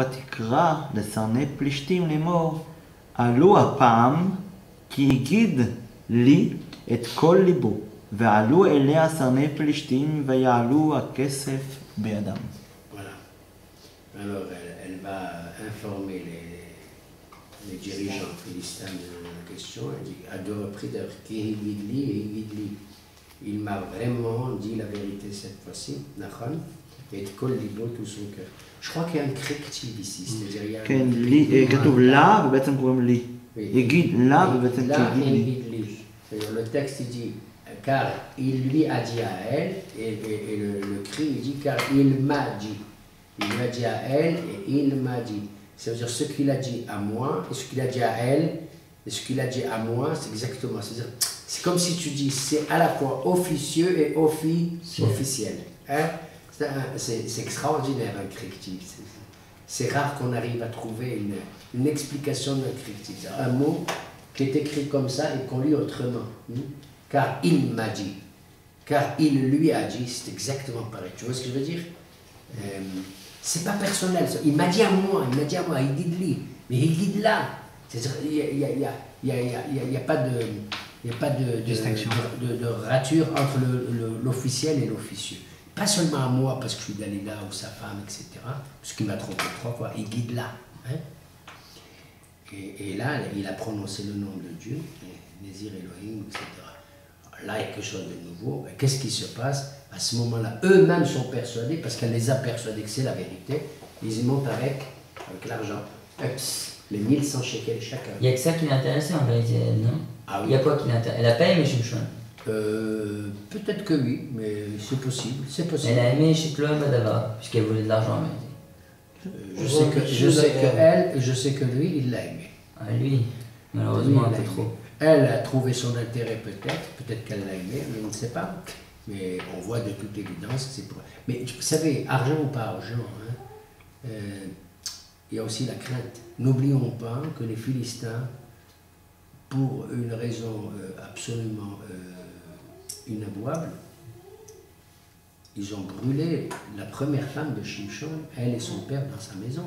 ותקרא לשרני פלישתים לאמור, עלו הפעם כי הגיד לי את כל ליבו, ועלו אליה שרני פלישתים ויעלו הכסף בידם. Voilà. Alors elle va informer les dirigeants philistins de la question. Elle dit à deux reprises Gidli, il m'a vraiment dit la vérité cette fois-ci, Nachon, et Kol Libo, tout son cœur. Je crois qu'il y a un correctif ici, c'est-à-dire il y a כן, לי, כתוב לה ובעצם קוראים לי. יגיד לה ובעצם תגיד לי. Le texte il dit car il lui a dit à elle, et le cri il dit car il m'a dit. Il lui a dit à elle et il m'a dit. Ça veut dire ce qu'il a dit à moi et ce qu'il a dit à elle et ce qu'il a dit à moi, c'est exactement. C'est-à-dire, c'est comme si tu dis c'est à la fois officieux et officiel. Hein? C'est extraordinaire un correctif. C'est rare qu'on arrive à trouver une explication d'un correctif. Un mot qui est écrit comme ça et qu'on lit autrement. Car il m'a dit, car il lui a dit, c'est exactement pareil. Tu vois ce que je veux dire? C'est pas personnel. Il m'a dit à moi, il dit de lui, mais il dit de là. C'est-à-dire, il n'y a pas de distinction, de rature entre l'officiel et l'officieux. Pas seulement à moi parce que je suis Dalila ou sa femme, etc. Parce qu'il m'a trompé 3 fois. Il guide là. Hein? Et là, il a prononcé le nom de Dieu, Nézir Elohim, etc. Là, il y a quelque chose de nouveau. Qu'est-ce qui se passe? À ce moment-là, eux-mêmes sont persuadés, parce qu'elle les a persuadés que c'est la vérité, ils y montent avec l'argent. Les 1100 shekels chacun. Il n'y a que ça qui l'intéressait en vérité, non? Ah oui. Il y a quoi qui l'intéresse? Elle a pas aimé Shimshon. Peut-être que oui, mais c'est possible. C'est possible. Elle a aimé Sheklo Badava, puisqu'elle voulait de l'argent en vérité. Je sais que elle et je sais que lui, il l'a aimé. Ah, lui, malheureusement, un peu trop. Elle a trouvé son intérêt peut-être qu'elle l'a aimé, mais on ne sait pas. Mais on voit de toute évidence que c'est pour... Mais vous savez, argent ou pas argent, hein, il y a aussi la crainte. N'oublions pas que les Philistins, pour une raison absolument inavouable, ils ont brûlé la première femme de Shimshon, elle et son père, dans sa maison.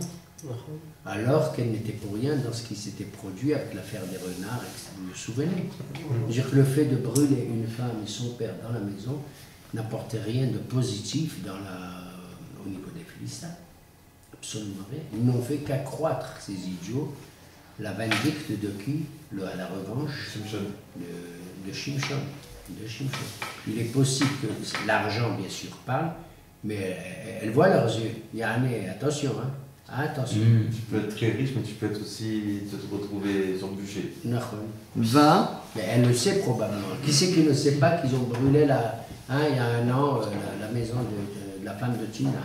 Alors qu'elle n'était pour rien dans ce qui s'était produit avec l'affaire des renards, vous vous souvenez? C'est-à-dire que le fait de brûler une femme et son père dans la maison n'apportait rien de positif au niveau des Philistins. Absolument rien. Ils n'ont fait qu'accroître, ces idiots, la vindicte de qui? À la revanche de Shimshon. Il est possible que l'argent, bien sûr, parle, mais elle voit leurs yeux. Yanné, attention, hein. Attention. Tu peux être très riche, mais tu peux être aussi te retrouver embûché. Va. Mais elle le sait probablement. Qui c'est qui ne sait pas qu'ils ont brûlé il y a 1 an la maison de la femme de Tina?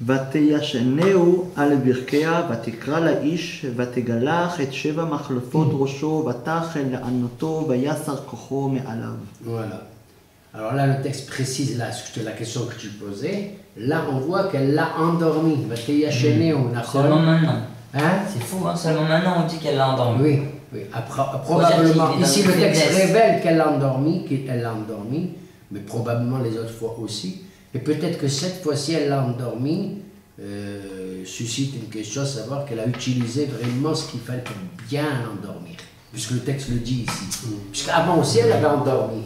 ותישנהו על ברכיה, ותקרא לאיש, ותגלח את 7 מחלפות ראשו, ותחל לענותו, ויסר כוחו מעליו. Voilà. Alors là, le texte précise là, la question que tu posais. Là, on voit qu'elle l'a endormi. Vateyasheneu, Seulement maintenant. Hein? C'est fou, hein? Seulement maintenant on dit qu'elle l'a endormi. Oui, oui. Probablement. Ici, le texte révèle qu'elle l'a endormi, mais probablement les autres fois aussi. Et peut-être que cette fois-ci, elle l'a endormi, suscite une question, à savoir qu'elle a utilisé vraiment ce qu'il fallait pour bien l'endormir. Puisque le texte le dit ici. Puisqu'avant aussi, elle avait endormi.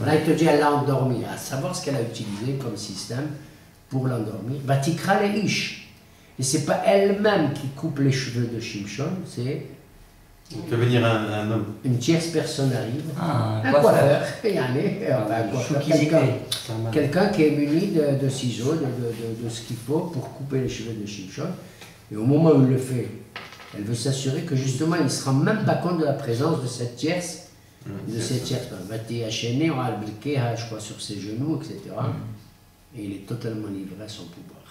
Là, il te dit elle l'a endormi. À savoir ce qu'elle a utilisé comme système pour l'endormir. Vatikra le ish. Et c'est pas elle-même qui coupe les cheveux de Shimshon, c'est... Il peut venir un homme. Une tierce personne arrive. Ah, un coiffeur. Quelqu'un qui est muni de ciseaux, de ce qu'il faut pour couper les cheveux de Shimshon. Et au moment où il le fait, elle veut s'assurer que justement il ne se rend même pas compte de la présence de cette tierce. Vateyasheneu al blikea, je crois, sur ses genoux, etc. Et il est totalement livré à son pouvoir.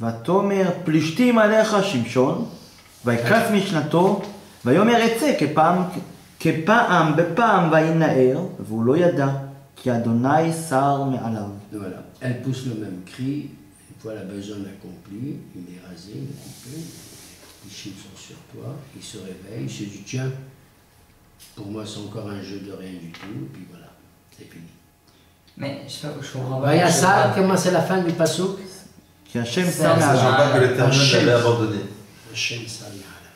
ותאמר פלישתים עליך שמשון, ויקץ משנתו, ויאמר אצא כפעם בפעם וינער, והוא לא ידע, כי אדוני שר מעליו. Voilà. Elle pousse le même cri, une fois la besogne accomplie, il est rasé, il est coupé, les chiffres sont sur toi, il se réveille, il se dit tiens, pour moi c'est encore un jeu de rien du tout, et puis voilà, c'est fini. Mais je sais pas, je comprends pas. Vaya ça, comment c'est la fin du passouk? כי השם Ça, שם ça, מעליו. Sachant pas que l'Éternel Hachem. l'avait abandonné. Hachem Sami'ala.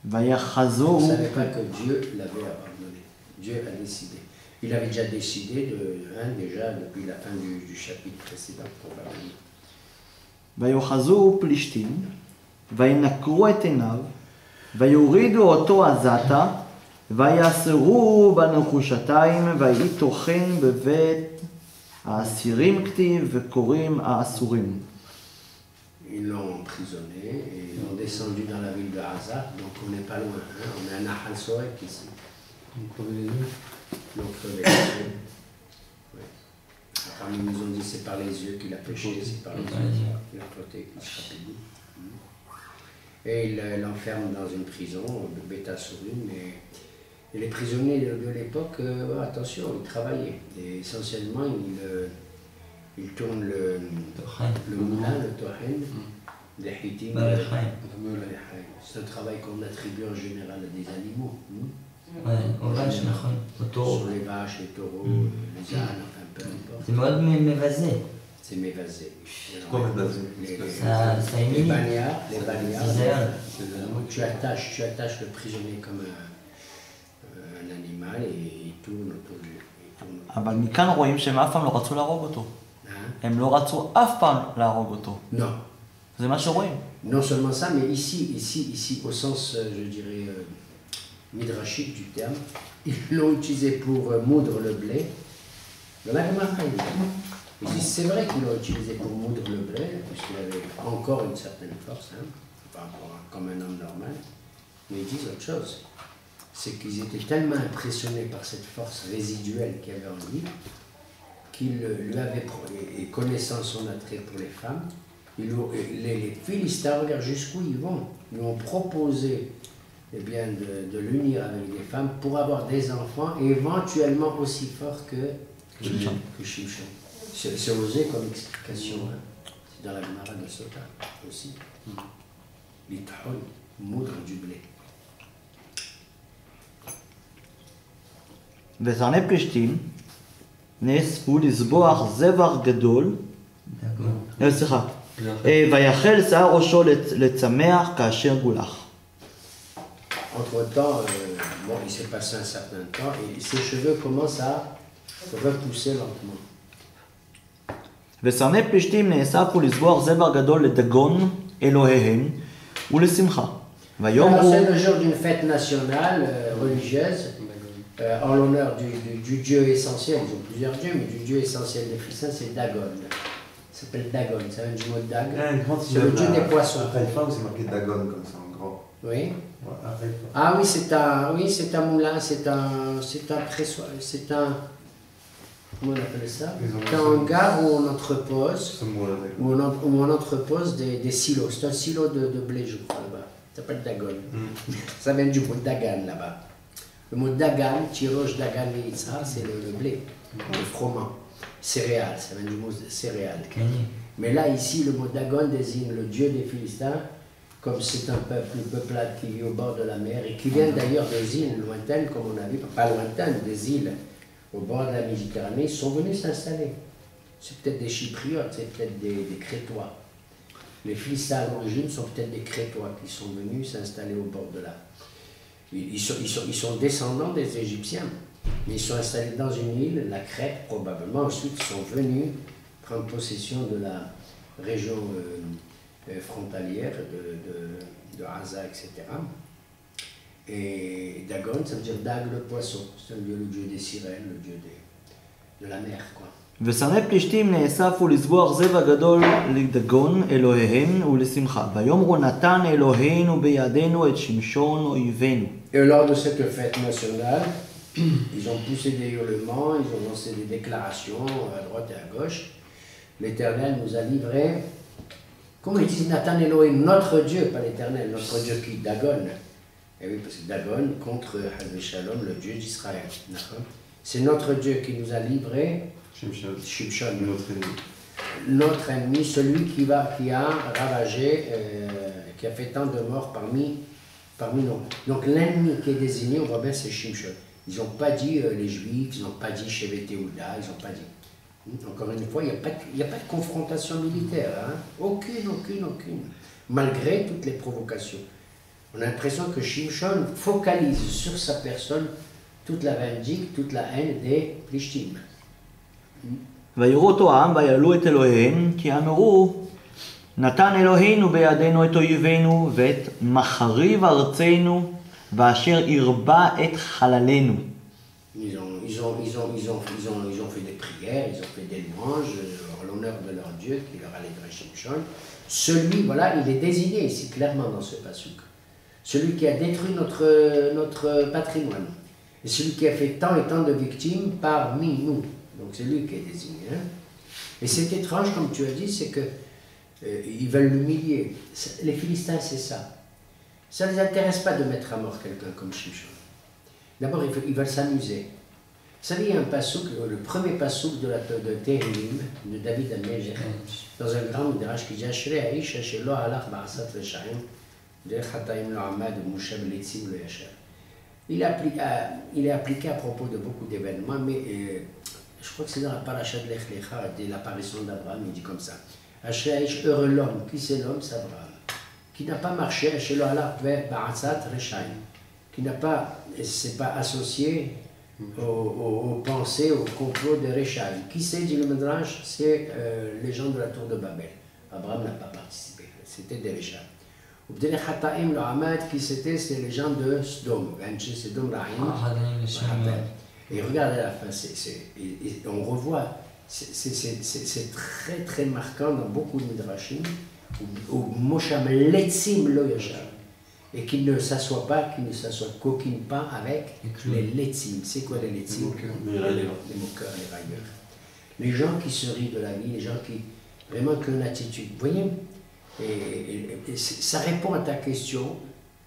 On ויחזו, ne savait pas que Dieu l'avait abandonné. Dieu a décidé. Il avait déjà décidé, déjà depuis la fin du chapitre précédent, probablement. ויוחזו פלישתים, וינקרו את עיניו, ויורידו אותו עזתה, ויאסרו בנחושתיים, ויהי טוחן בבית האסירים כתיב, וקוראים האסורים. Ils l'ont emprisonné et ils l'ont descendu dans la ville de Gaza, donc on n'est pas loin, hein. On est à Nahal Sorek ici. Ils l'ont crevé les yeux. Ouais. Parmi nous ont dit c'est par les yeux qu'il a péché, c'est par les yeux qu'il a flotté, qu'il se rapide. Et il l'enferme dans une prison, le Beta Sourim, et les prisonniers de l'époque, attention, ils travaillaient. Et essentiellement, ils tournent le moulin, le tohen, des hitim, c'est un travail qu'on attribue en général à des animaux. Ouais, aux vaches, au taureau. Sur les vaches, les taureaux, les ânes, enfin peu importe. C'est mode mévasé. C'est mévasé. Quoi, mévasé? Ça Les émile. bagnards, Zéal. tu attaches le prisonnier comme un animal et il tourne autour de lui. אבל מכאן רואים שהם אף פעם לא רצו להרוג אותו. הם לא רצו אף פעם להרוג אותו. Non. זה מה שרואים. Non seulement ça, mais ici au sens, je dirais, midrashique du terme, ils l'ont utilisé pour moudre le blé. Dans la Gemara, ils disent c'est vrai qu'ils l'ont utilisé pour moudre le blé, puisqu'il avait encore une certaine force, hein, par rapport comme un homme normal. Mais ils disent autre chose. C'est qu'ils étaient tellement impressionnés par cette force résiduelle qu'il y avait en lui, qu'ils lui avaient, et connaissant son attrait pour les femmes, les Philistins, regarde jusqu'où ils vont, lui ont proposé eh bien, de l'unir avec des femmes pour avoir des enfants, et éventuellement aussi forts que Shimshon. C'est osé comme explication, hein. C'est dans la Gemara de Sota aussi. L'Ithol, moudre du blé. וזרני פלישתים נאספו לזבוח זבח גדול, סליחה, ויחל שיער ראשו לצמח כאשר גולח. Entre-temps, bon, il s'est passé un certain temps et ses cheveux commencent à repousser lentement. ושרני פלישתים נאספו לזבוח זבח גדול לדגון אלוהיהם ולשמחה. ויאמרו, C'est le jour d'une fête nationale religieuse en l'honneur du dieu essentiel. Ils ont plusieurs dieux, mais du dieu essentiel des Philistins, c'est Dagon. Il s'appelle Dagon, ça vient du mot Dag. C'est le dieu des poissons. Après une fois, c'est marqué Dagon comme ça en grand. Oui. Ouais, après une fois. Ah oui, c'est un moulin, c'est un pressoir, c'est un. Comment on appelle ça? C'est un hangar où on entrepose, Ce mot-là, où on entrepose des silos. C'est un silo de blé, je crois, là-bas. Ça s'appelle Dagon. Ça vient du mot Dagan, là-bas. Le mot Dagan, Tirosh Dagan Yitzhar, c'est le blé, le froment. Céréales, ça vient du mot céréales. Mais là, ici, le mot Dagon désigne le dieu des Philistins, comme c'est un peuple, une peuplade qui vit au bord de la mer et qui vient d'ailleurs des îles lointaines, comme on a vu, pas lointaines, des îles au bord de la Méditerranée, ils sont venus s'installer. C'est peut-être des Chypriotes, c'est peut-être des Crétois. Les Philistins à l'origine sont peut-être des Crétois qui sont venus s'installer au bord de la. Ils sont descendants des Égyptiens, mais ils sont installés dans une île, la Crète probablement. Ensuite, ils sont venus prendre possession de la région frontalière de Gaza, etc. Et Dagon, ça veut dire Dag le poisson. C'est le dieu des sirènes, le dieu de la mer, quoi. ושרני פלישתים נאספו לזבוח זבח גדול לדגון אלוהיהם ולשמחה. ויאמרו נתן אלוהינו בידינו את שמשון אויבינו. Et lors de cette fête nationale, ils ont poussé des hurlements, ils ont lancé des déclarations à droite et à gauche. L'Éternel nous a livrés, comment ils disent Nathan Elohim, notre Dieu, pas l'Éternel, notre Dieu qui Dagon. Et oui, parce que Dagon contre Hazé Shalom, le Dieu d'Israël. C'est notre Dieu qui nous a livrés. Shimshon, notre ennemi, celui qui a ravagé, qui a fait tant de morts parmi nous. Donc l'ennemi qui est désigné, on voit bien, c'est Shimshon. Ils n'ont pas dit les Juifs, ils n'ont pas dit Shevet Yehuda, ils n'ont pas dit. Encore une fois, il n'y a pas de confrontation militaire. Hein. Aucune. Malgré toutes les provocations. On a l'impression que Shimshon focalise sur sa personne toute la vengeance, toute la haine des Plishtim. ויראו אותו העם ויעלו את אלוהיהם, כי אמרו, נתן אלוהינו בידינו את אויבינו ואת מחריב ארצנו, ואשר ירבע את חללנו. Ils ont fait des prières, ils ont fait des louanges en l'honneur de leur Dieu qui leur a livré Shimshon. Celui, voilà, il est désigné ici clairement dans ce pasuk. Celui qui a détruit notre patrimoine. Et celui qui a fait tant et tant de victimes parmi nous. Donc c'est lui qui est désigné. Hein. Et c'est étrange, comme tu as dit, c'est que ils veulent l'humilier. Les Philistins, c'est ça. Ça ne les intéresse pas de mettre à mort quelqu'un comme Shimshon. D'abord, ils veulent s'amuser. Vous savez, il y a un passouk, le premier passouk de Tehillim, de David Améger, dans un grand midrash qui dit Ashrei ha'ish asher lo halach ba'asat reshaim, derech hatayim lo amad u'mushav letzim lo yasher. Il est appliqué à propos de beaucoup d'événements, mais je crois que c'est dans la paracha de Lech Lecha, de l'apparition d'Abraham, il dit comme ça. Ashrei ha'ish, heureux l'homme. Qui c'est l'homme? C'est Abraham. Qui n'a pas marché, asher lo halach ba'asat reshaim. Qui n'a pas, c'est pas associé aux pensées, au complot de Réchaï. Qui c'est, dit le Midrash? C'est les gens de la tour de Babel. Abraham n'a pas participé, c'était des Réchaï. le Hamad, qui c'était? C'est les gens de Sodome. Et regardez la fin, on revoit, c'est très très marquant dans beaucoup de Midrashim, où Mosham Letzim lo yashar. Et qu'il ne s'assoit pas, coquine pas avec les letzim. C'est quoi les letzim? Les moqueurs, les railleurs. Les gens qui se rient de la vie, les gens qui vraiment qui ont une attitude. Vous voyez, et ça répond à ta question,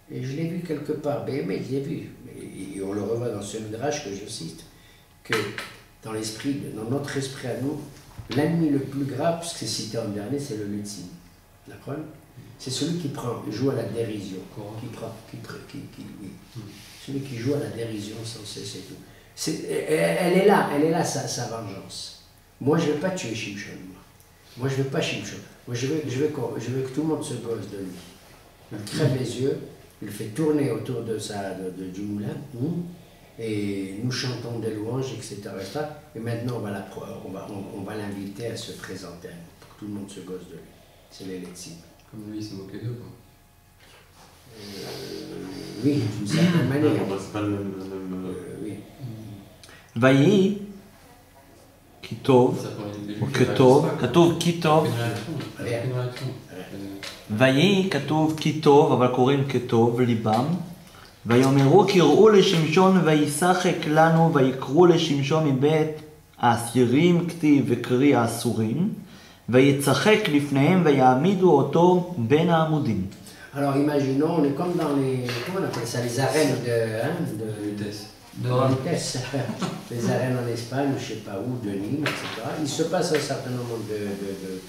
et je l'ai vu quelque part, mais je l'ai vu, et on le revoit dans ce midrash que je cite, que dans notre esprit à nous, l'ennemi le plus grave, puisque c'est cité en dernier, c'est le letzim. D'accord? C'est celui qui joue à la dérision, celui qui joue à la dérision sans cesse et tout. Elle est là sa vengeance. Moi je ne vais pas tuer Shimshon. Moi je ne veux pas Shimshon. Moi je veux que tout le monde se gosse de lui. Il crève les yeux, il le fait tourner autour du moulin, et nous chantons des louanges, etc. Et maintenant on va l'inviter à se présenter pour que tout le monde se gosse de lui. C'est les letzim. Comme lui, il s'est moqué d'eux, quoi. Oui, d'une certaine manière. C'est pas le même. Oui. ויהי כי טוב, או כטוב, כתוב כי טוב, ויהי כתוב כי טוב, אבל קוראים כטוב ליבם, ויאמרו קראו לשמשון וישחק לנו ויקראו לשמשון מבית האסירים כתיב וקרי האסורים, ויצחק לפניהם ויעמידו אותו בין העמודים. Alors imaginons, on est comme dans les, comment on appelle ça, les arènes de vitesse. Les arènes en Espagne, je ne sais pas où, de Nîmes, etc. Il se passe un certain nombre de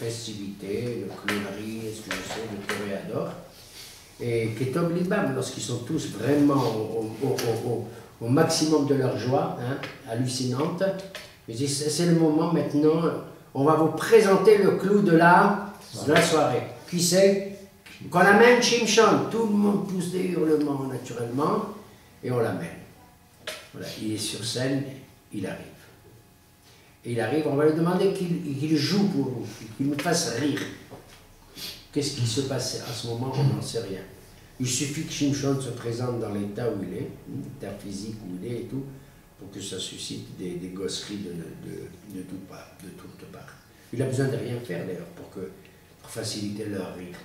festivités, de clowneries, est-ce que je sais, de toréadors. Et Ketov Libam, lorsqu'ils sont tous vraiment au maximum de leur joie, hallucinante, ils disent c'est le moment maintenant, on va vous présenter le clou de la soirée. Qui c'est? Qu'on amène Shimshon. Tout le monde pousse des hurlements naturellement et on l'amène. Voilà, il est sur scène, il arrive. Et il arrive, on va lui demander qu'il joue pour nous, qu'il nous fasse rire. Qu'est-ce qui se passe à ce moment? On n'en sait rien. Il suffit que Shimshon se présente dans l'état où il est, l'état physique où il est et tout, pour que ça suscite des gosseries de toutes parts. Il a besoin de rien faire d'ailleurs pour faciliter leur rire.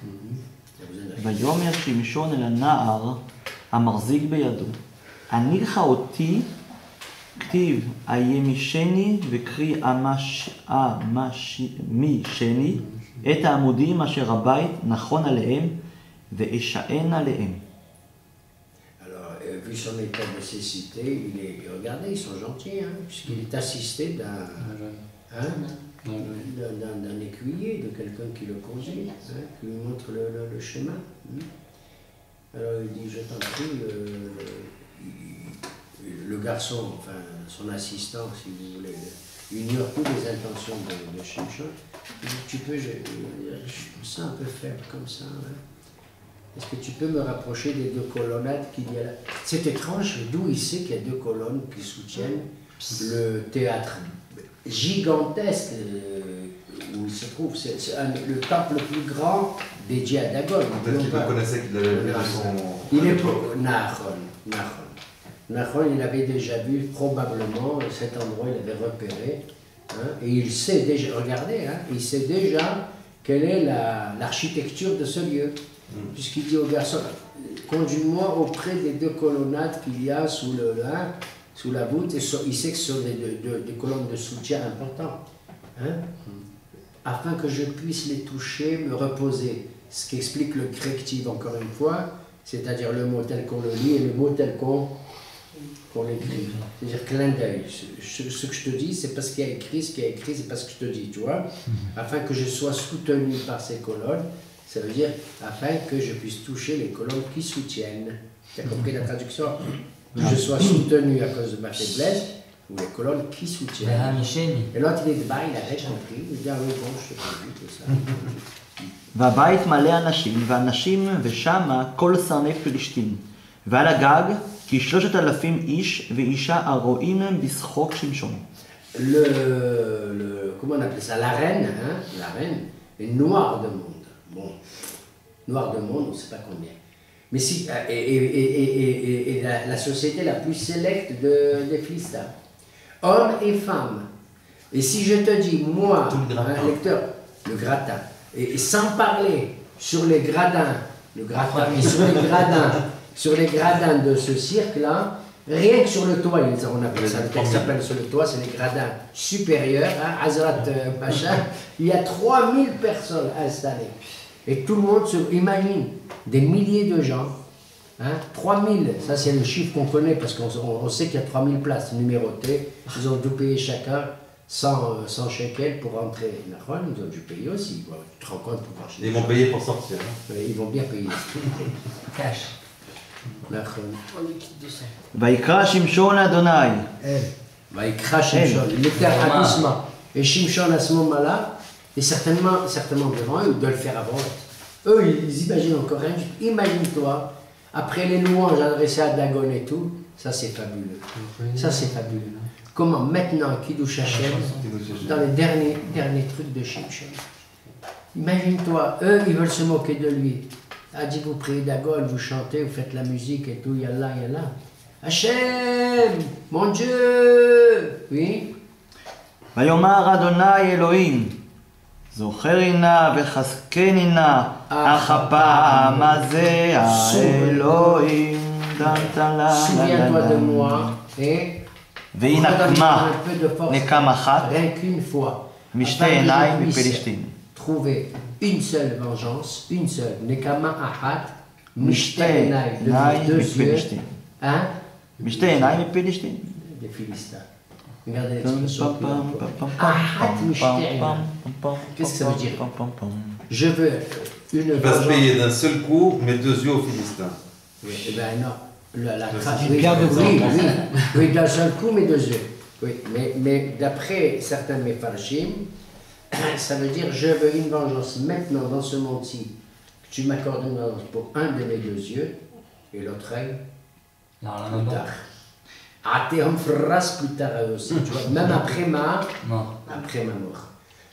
ויאמר שמשון אל הנער המחזיק בידו, הניחה אותי כתיב הימישני וקרי מישני את העמודים אשר הבית נכון עליהם ואשען עליהם. Vu son état de cécité, regardez, ils sont gentils, puisqu'il est assisté d'un écuyer, de quelqu'un qui le conduit, qui lui montre le chemin. Alors il dit, je t'en prie, le garçon, enfin son assistant, si vous voulez, ignore toutes les intentions de Shimshon. Tu peux, je me sens un peu faible comme ça. Hein. Est-ce que tu peux me rapprocher des deux colonnades qu'il y a là? C'est étrange, d'où il sait qu'il y a deux colonnes qui soutiennent le théâtre gigantesque où il se trouve. C'est le temple le plus grand dédié à Dagon. Peut-être qu'il le connaissait, qu'il avait vu son... Il est pour Nahon, il avait déjà vu probablement cet endroit, il avait repéré. Hein, et il sait déjà, regardez, hein, il sait déjà quelle est l'architecture de ce lieu. Puisqu'il dit au garçon, conduis-moi auprès des deux colonnades qu'il y a sous la voûte, et il sait que ce sont des colonnes de soutien importantes, hein, afin que je puisse les toucher, me reposer. Ce qui explique le correctif, encore une fois, c'est-à-dire le mot tel qu'on le lit et le mot tel qu'on l'écrit. C'est-à-dire clin d'œil. Ce que je te dis, c'est parce qu'il y a écrit, ce qu'il y a écrit, c'est parce que je te dis, tu vois, afin que je sois soutenu par ces colonnes. Ça veut dire afin que je puisse toucher les colonnes qui soutiennent. Tu as compris la traduction? Que je sois soutenu à cause de ma faiblesse, ou les colonnes qui soutiennent. Et l'autre, il est de bas, il avait compris. Il dit, ah oui, bon, je te dis tout ça. והבית מלא אנשים, ואנשים ושמה כל שרני פלישתים. ועל הגג כ3,000 איש ואישה הרואים בשחוק שמשון. Comment on appelle ça? La reine, hein? La reine est noire de monde. Bon, noir de monde, on ne sait pas combien. Mais si, et la société la plus sélecte des Philistins. Hommes et femmes. Et si je te dis, moi, un lecteur, le gratin, et sans parler sur les gradins, sur les gradins de ce cirque-là, rien que sur le toit, on appelle ça, le texte s'appelle sur le toit, c'est les gradins supérieurs, hein, Hazrat Pacha, il y a 3000 personnes installées. Et tout le monde se imagine, des milliers de gens, hein, 3000, ça c'est le chiffre qu'on connaît parce qu'on sait qu'il y a 3000 places numérotées, ils ont dû payer chacun 100 shekels pour rentrer. Ils ont dû payer aussi, tu te rends compte pour marcher. Ils vont payer pour sortir. Hein. Ils vont bien payer. Cash. ויקרא שמשון אדוני. ויקרא שמשון, l'éternissement. Et Shimshon à ce moment-là, et certainement devant eux, de le faire avant. Eux, ils imaginent encore rien. Imagine-toi, après les louanges adressées à Dagon et tout, ça c'est fabuleux. Ça c'est fabuleux. Comment maintenant Kiddush Hashem, dans les derniers trucs de Shimshon. Imagine-toi, eux, ils veulent se moquer de lui. A dit, vous priez Dagon, vous chantez, vous faites la musique et tout, yallah, yallah. Hachem, mon Dieu, oui. ויאמר אדוני אלוהים, זוכרי נא וחזקני נא, אך הפעם הזה האלוהים דנת לה. Souviens-toi de moi, et והיא נקמה נקם אחת משתי עיניים מפלישתים. Trouver une seule vengeance, une seule, Nekama Ahat, Mishte Enai, de deux yeux, hein? Mishte Enai מפלישתים. Des Philistins. Regardez l'expression. Ahat Mishte Enai. Qu'est-ce que ça veut dire? Je veux une vengeance. Il va se payer d'un seul coup, mais deux yeux aux Philistins. Oui, eh bien non. Oui, d'un seul coup, mais deux yeux. Oui, mais d'après certains Mefarshim, ça veut dire je veux une vengeance maintenant dans ce monde-ci, que tu m'accordes une vengeance pour un de mes deux yeux et l'autre œil plus tard. Atéhom Fras plus tard aussi, tu vois, même après ma mort.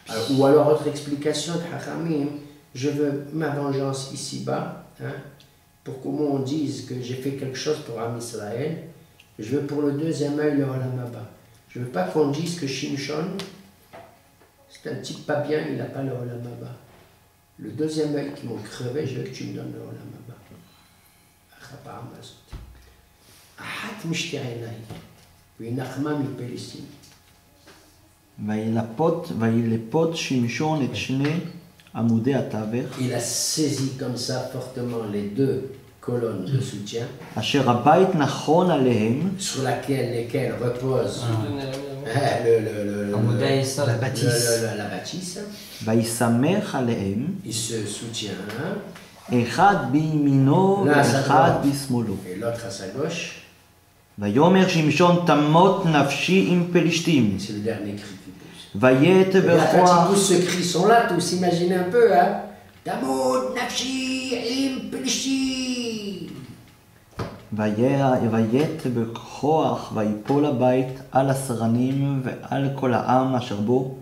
Alors, ou alors autre explication de Hachamim, je veux ma vengeance ici-bas, hein, pour qu'au moins on dise que j'ai fait quelque chose pour Am Israël. Je veux pour le deuxième œil le Olam Haba. Je veux pas qu'on dise que Shimshon, c'est un type pas bien, il n'a pas le Olam Haba. Le deuxième œil qui m'ont crevé, je veux que tu me donnes le Olam Haba. Ahat Mishte Enai, v'inachma mipelishtim. וילפות שמשון את שני עמודי התווך. Il a saisi comme ça fortement les deux colonnes de soutien. אשר הבית נכון עליהם. Sur lesquelles repose la bâtisse. La bâtisse. ויסמך עליהם. Il se soutient. אחד בימינו ואחד בשמאלו. Et l'autre à sa gauche. ויאמר שמשון תמות נפשי עם פלישתים. C'est le dernier cri qui pousse. ויית Et là, quand ils בכוח. poussent ce cri, ils sont là, tous, imaginez un peu, hein. Tamod, Nafshi, Im, Pelishi. ויית בכוח ויפול הבית על הסרנים ועל כל העם אשר בו.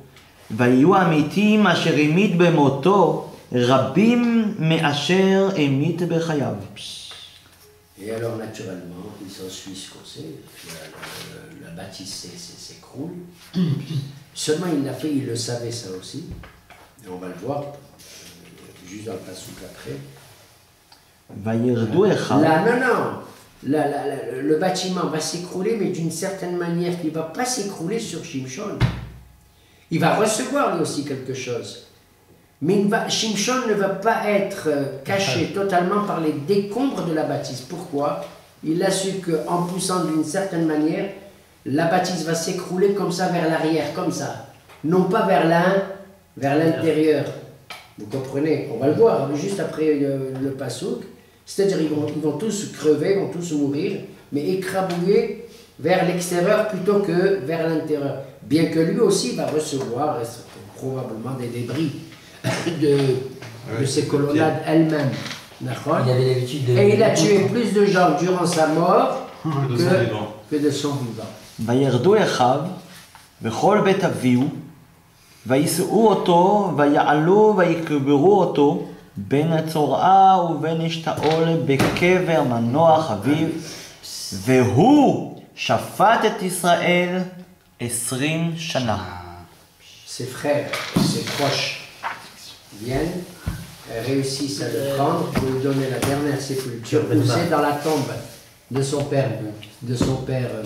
ויהיו המתים אשר המית במותו רבים מאשר המית בחייו. Et alors, naturellement, il s'ensuit ce qu'on sait, la bâtisse s'écroule. Seulement, il l'a fait, il le savait ça aussi. Et on va le voir, juste dans le passouk après. וירדו אחיו. Là, non. Le bâtiment va s'écrouler, mais d'une certaine manière qui ne va pas s'écrouler sur Shimshon. Il va recevoir lui aussi quelque chose. Mais Shimshon ne va pas être caché totalement par les décombres de la bâtisse. Pourquoi? Il a su qu'en poussant d'une certaine manière, la bâtisse va s'écrouler comme ça vers l'arrière, comme ça. Non pas vers l'intérieur. Vous comprenez? On va le voir juste après le passouk. C'est-à-dire ils vont tous crever, ils vont tous mourir, mais écrabouillés vers l'extérieur plutôt que vers l'intérieur. Bien que lui aussi va recevoir probablement des débris de ces colonnades elles-mêmes. D'accord? Il avait l'habitude de... Et il a tué plus de gens durant sa mort De son vivant. que de son vivant. וירדו אחיו וכל בית אביהו ויישאו אותו ויעלו ויקברו אותו בין צורעה ובין אשתאול בקבר מנוח אביו והוא שפט את ישראל 20 שנה. Ses frères, ses proches viennent, réussissent à le prendre pour lui donner la dernière sépulture. Où c'est dans la tombe de son père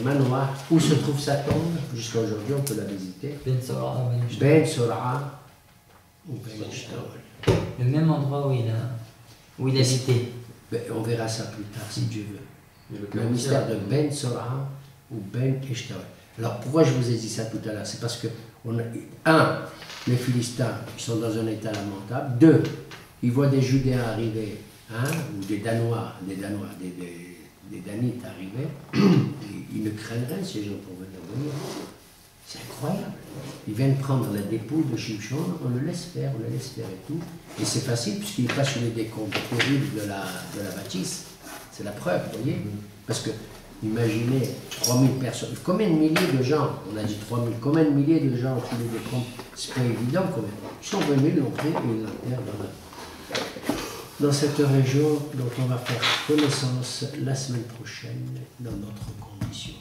Manoah. Où se trouve sa tombe? Jusqu'à aujourd'hui, on peut la visiter. Ben Sora, Ben Sora ou Ben Eshtaol. le même endroit où il habitait. Ben, on verra ça plus tard si Dieu veut. Et le Le cœur mystère de aussi, Ben Sora ou Ben Eshtaol. Alors pourquoi je vous ai dit ça tout à l'heure? C'est parce que, les Philistins, ils sont dans un état lamentable. 2, ils voient des Judéens arriver, ou des Danites arriver. Ils ne craignent rien, ces gens, pour venir. C'est incroyable. Ils viennent prendre la dépouille de Shimshon, on le laisse faire et tout. Et c'est facile puisqu'il n'est pas sur les décombres terribles de la bâtisse. C'est la preuve, vous voyez? Parce que, imaginez, 3000 personnes, combien de milliers de gens, on a dit 3000, combien de milliers de gens sous les décombres? C'est pas évident quand même. 120 000 l'ont pris et ils l'enterrent dans cette région dont on va faire connaissance la semaine prochaine dans d'autres conditions.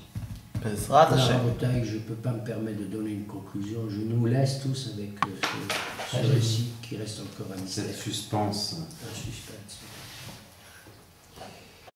בעזרת Alors, השם. Rabotai, je ne peux pas me permettre de donner une conclusion. Je nous laisse tous avec ce récit qui reste encore un mystère, cette suspense. un suspense.